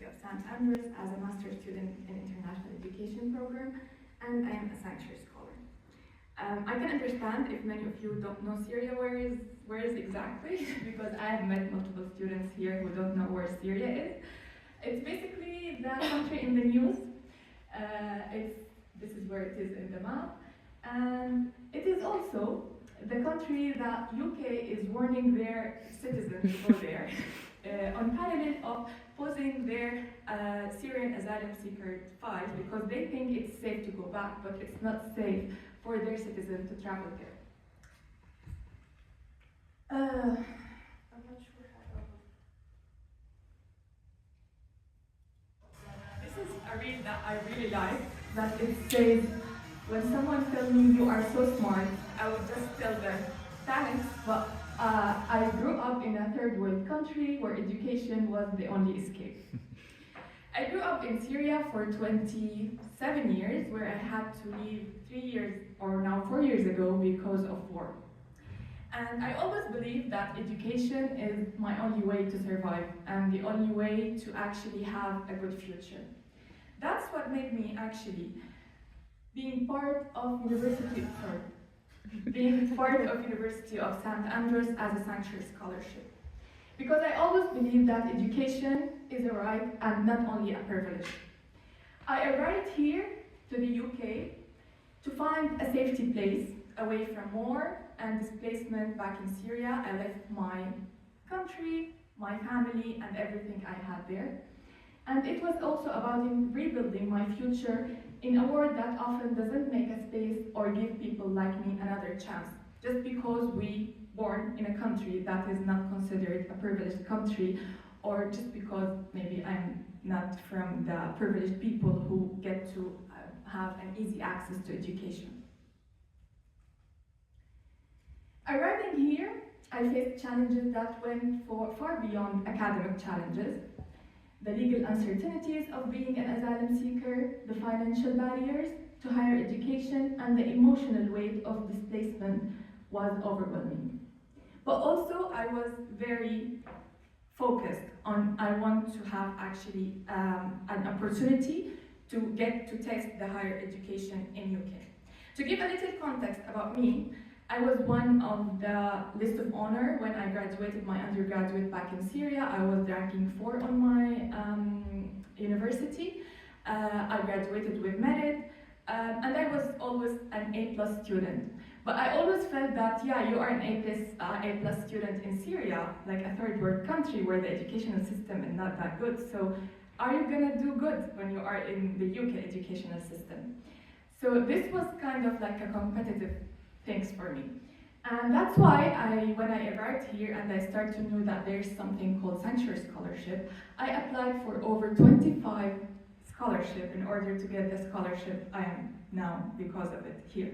University of St. Andrews as a master's student in international education program, and I am a sanctuary scholar. I can understand if many of you don't know Syria, where is exactly, because I have met multiple students here who don't know where Syria is. It's basically the country in the news. This is where it is in the map, and it is also the country that UK is warning their citizens to go there, on parallel of posing their Syrian asylum seeker file, because they think it's safe to go back, but it's not safe for their citizens to travel there. I'm not sure how. This is a reel that I really like, that it says, when someone tells me you are so smart, I would just tell them, thanks, but I grew up in a third world country where education was the only escape. I grew up in Syria for 27 years, where I had to leave 3 years, or now 4 years ago, because of war. And I always believed that education is my only way to survive, and the only way to actually have a good future. That's what made me actually being part of University of St. Andrews as a sanctuary scholarship. Because I always believed that education is a right and not only a privilege. I arrived here to the UK to find a safety place away from war and displacement back in Syria. I left my country, my family, and everything I had there. And it was also about rebuilding my future in a world that often doesn't make a space or give people like me another chance, just because we born in a country that is not considered a privileged country, or just because maybe I'm not from the privileged people who get to have an easy access to education. Arriving here, I faced challenges that went far beyond academic challenges. The legal uncertainties of being an asylum seeker, the financial barriers to higher education, and the emotional weight of displacement was overwhelming. But also, I was very focused on, I want to have actually an opportunity to get to test the higher education in UK. To give a little context about me, I was one of the list of honor when I graduated my undergraduate back in Syria. I was ranking 4 on my university. I graduated with merit, and I was always an A+ student. But I always felt that, yeah, you are an A+ student in Syria, like a third world country where the educational system is not that good. So are you gonna do good when you are in the UK educational system? So this was kind of like a competitive things for me. And that's why when I arrived here and I started to know that there's something called sanctuary scholarship, I applied for over 25 scholarships in order to get the scholarship I am now because of it here.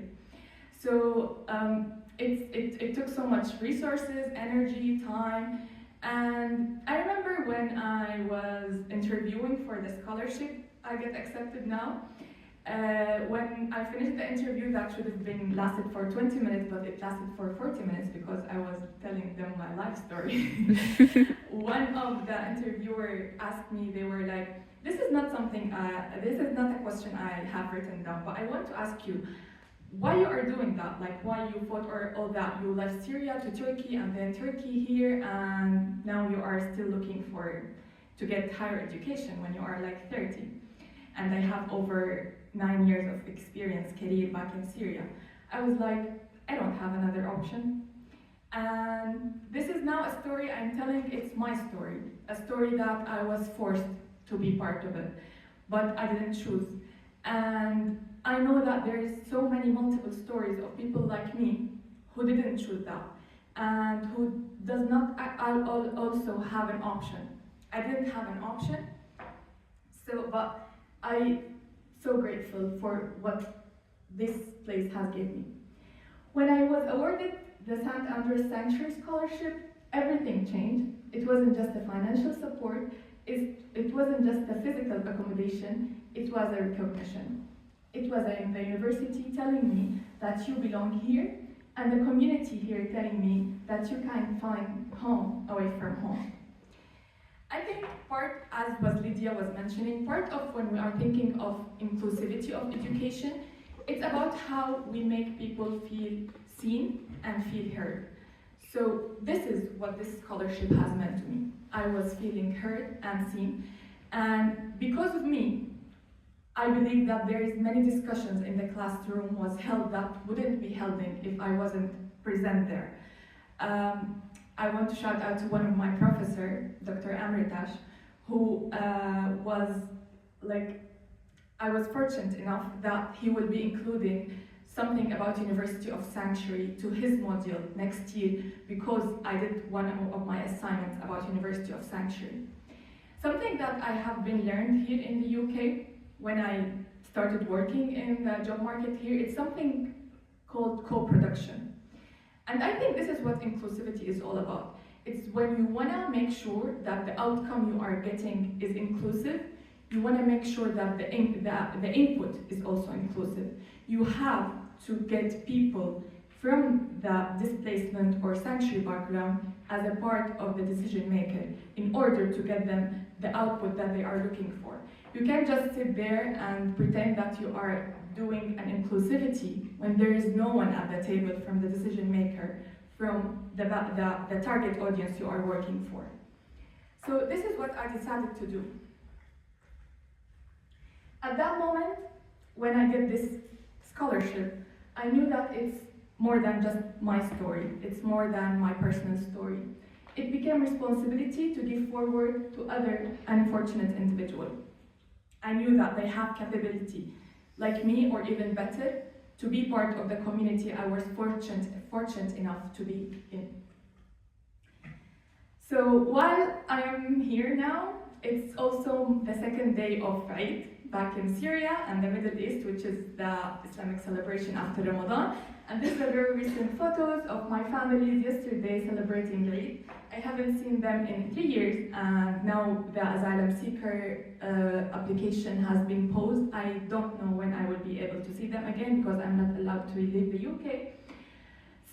So it took so much resources, energy, time, and I remember when I was interviewing for the scholarship I get accepted now. When I finished the interview, that should have been lasted for 20 minutes, but it lasted for 40 minutes because I was telling them my life story. One of the interviewers asked me, they were like, this is not a question I have written down, but I want to ask you, why you are doing that? Like, why you fought or all that? You left Syria to Turkey and then Turkey here, and now you are still looking to get higher education when you are like 30. And I have over 9 years of experience, career back in Syria. I was like, I don't have another option. And this is now a story I'm telling, it's my story. A story that I was forced to be part of it, but I didn't choose. And I know that there is so many multiple stories of people like me who didn't choose that, and who does not also have an option. I didn't have an option, but I'm so grateful for what this place has given me. When I was awarded the St. Andrews Sanctuary Scholarship, everything changed. It wasn't just the financial support, it wasn't just the physical accommodation, it was a recognition. It was the university telling me that you belong here, and the community here telling me that you can find home away from home. I think part, as was Lidia was mentioning, part of when we are thinking of inclusivity of education, it's about how we make people feel seen and feel heard. So this is what this scholarship has meant to me. I was feeling heard and seen, and because of me, I believe that there is many discussions in the classroom was held that wouldn't be held if I wasn't present there. I want to shout out to one of my professor, Dr. Amritash, who was like, I was fortunate enough that he will be including something about University of Sanctuary to his module next year because I did one of my assignments about University of Sanctuary. Something that I have been learned here in the UK when I started working in the job market here, it's something called co-production. And I think this is what inclusivity is all about. It's when you want to make sure that the outcome you are getting is inclusive, you want to make sure that the input is also inclusive. You have to get people from the displacement or sanctuary background as a part of the decision maker in order to get them the output that they are looking for. You can't just sit there and pretend that you are doing an inclusivity when there is no one at the table from the decision maker, from the target audience you are working for. So this is what I decided to do. At that moment, when I did this scholarship, I knew that it's more than just my story. It's more than my personal story. It became responsibility to give forward to other unfortunate individuals. I knew that they have capability, like me or even better, to be part of the community I was fortunate enough to be in. So while I am here now, it's also the second day of Eid back in Syria and the Middle East, which is the Islamic celebration after Ramadan. And these are very recent photos of my families yesterday celebrating Eid. I haven't seen them in 3 years, and now the asylum seeker application has been posed. I don't know when I will be able to see them again because I'm not allowed to leave the UK.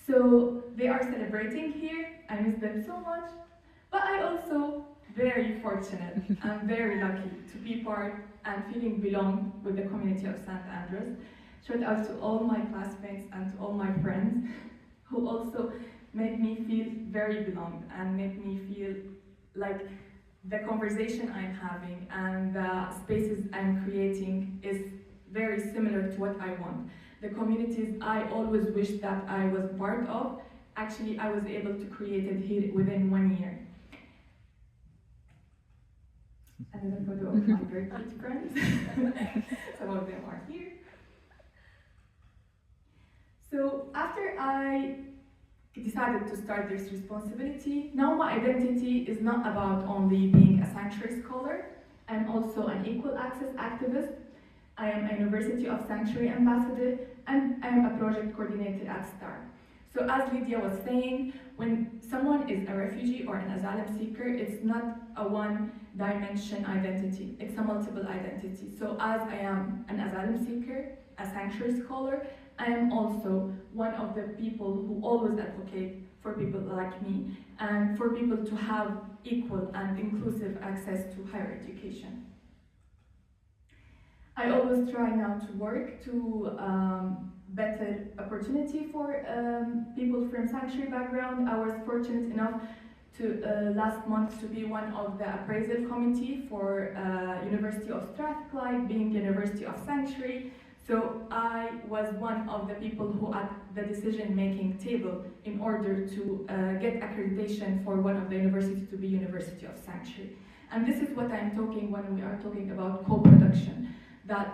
So they are celebrating here. I miss them so much. But I also very fortunate and very lucky to be part and feeling belong with the community of St. Andrews. Shout out to all my classmates and to all my friends who also make me feel very belong and make me feel like the conversation I'm having and the spaces I'm creating is very similar to what I want. The communities I always wished that I was part of, actually I was able to create it here within 1 year. Another photo of my very good friends. Some of them are here. So after I decided to start this responsibility, now my identity is not about only being a sanctuary scholar. I'm also an equal access activist. I am a University of Sanctuary ambassador, and I am a project coordinator at STAR. So as Lidia was saying, when someone is a refugee or an asylum seeker, it's not a one-dimension identity, it's a multiple identity. So as I am an asylum seeker, a sanctuary scholar, I am also one of the people who always advocate for people like me and for people to have equal and inclusive access to higher education. I always try now to work to better opportunity for people from sanctuary background. I was fortunate enough to last month to be one of the appraisal committee for University of Strathclyde, being University of Sanctuary. So I was one of the people who at the decision-making table in order to get accreditation for one of the universities to be University of Sanctuary. And this is what I'm talking when we are talking about co-production. That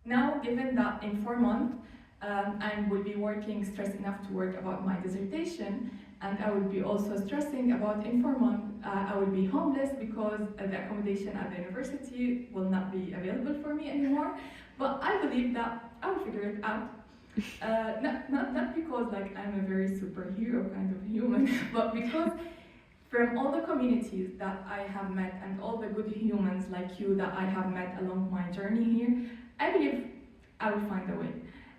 now, given that in 4 months, I will be working stressed enough to work about my dissertation, and I will be also stressing about in 4 months, I will be homeless because the accommodation at the university will not be available for me anymore. But I believe that I will figure it out. Not because like I'm a very superhero kind of human, but because from all the communities that I have met and all the good humans like you that I have met along my journey here, I believe I will find a way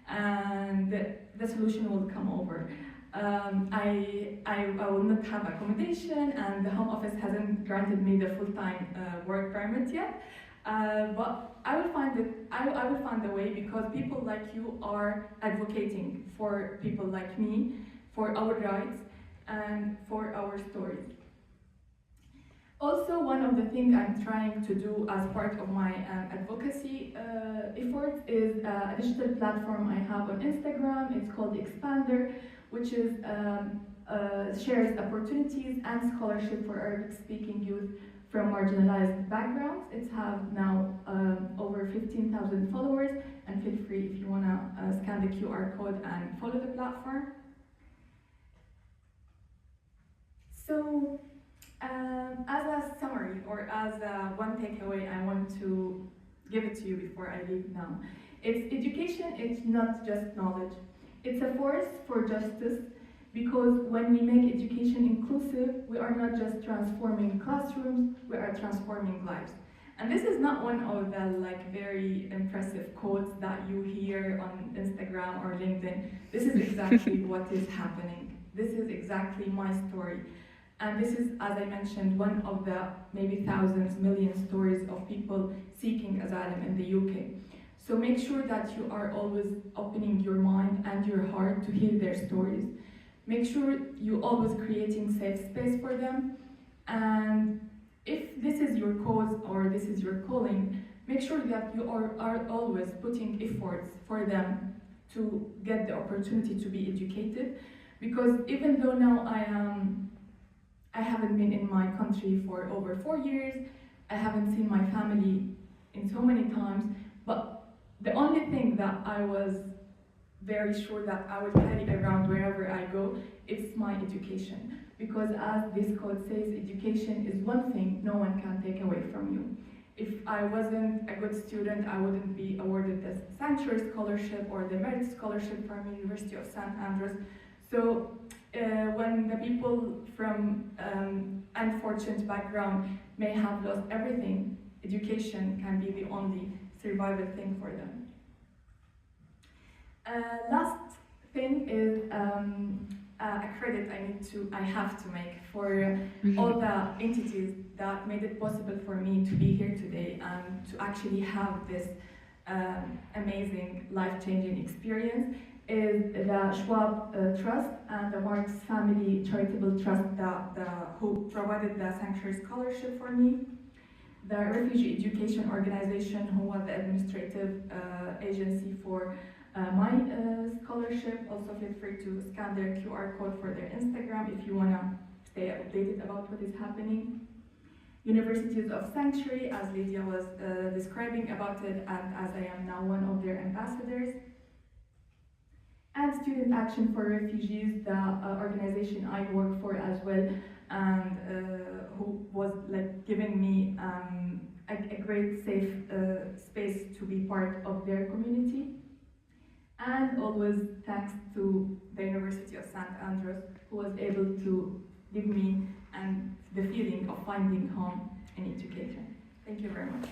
and the solution will come over. I will not have accommodation, and the Home Office hasn't granted me the full-time work permit yet. But I will find it. I will find a way, because people like you are advocating for people like me, for our rights, and for our stories. Also, one of the things I'm trying to do as part of my advocacy efforts is a digital platform I have on Instagram. It's called Expander, which is shares opportunities and scholarship for Arabic-speaking youth from marginalized backgrounds. It's have now over 15,000 followers, and feel free if you wanna scan the QR code and follow the platform. So, as a summary, or as one takeaway I want to give it to you before I leave now, it's education, it's not just knowledge. It's a force for justice, because when we make education inclusive, we are not just transforming classrooms, we are transforming lives. And this is not one of the very impressive quotes that you hear on Instagram or LinkedIn. This is exactly what is happening. This is exactly my story. And this is, as I mentioned, one of the maybe thousands, million stories of people seeking asylum in the UK. So make sure that you are always opening your mind and your heart to hear their stories. Make sure you always creating safe space for them. And if this is your cause or this is your calling, make sure that you are always putting efforts for them to get the opportunity to be educated. Because even though now I haven't been in my country for over 4 years, I haven't seen my family in so many times, but the only thing that I was very sure that I will carry around wherever I go, it's my education. Because as this code says, education is one thing no one can take away from you. If I wasn't a good student, I wouldn't be awarded the Sanctuary Scholarship or the Merit Scholarship from University of St. Andrews. So when the people from unfortunate background may have lost everything, education can be the only survival thing for them. Last thing is a credit I have to make for all the entities that made it possible for me to be here today and to actually have this amazing, life-changing experience. Is the Schwab Trust and the Marx Family Charitable Trust who provided the Sanctuary Scholarship for me. The Refugee Education Organization, who was the administrative agency for my scholarship. Also feel free to scan their QR code for their Instagram if you want to stay updated about what is happening. Universities of Sanctuary, as Lidia was describing about it, and as I am now one of their ambassadors. And Student Action for Refugees, the organization I work for as well, and who was giving me a great safe space to be part of their community. And always thanks to the University of St. Andrews, who was able to give me the feeling of finding home in education. Thank you very much.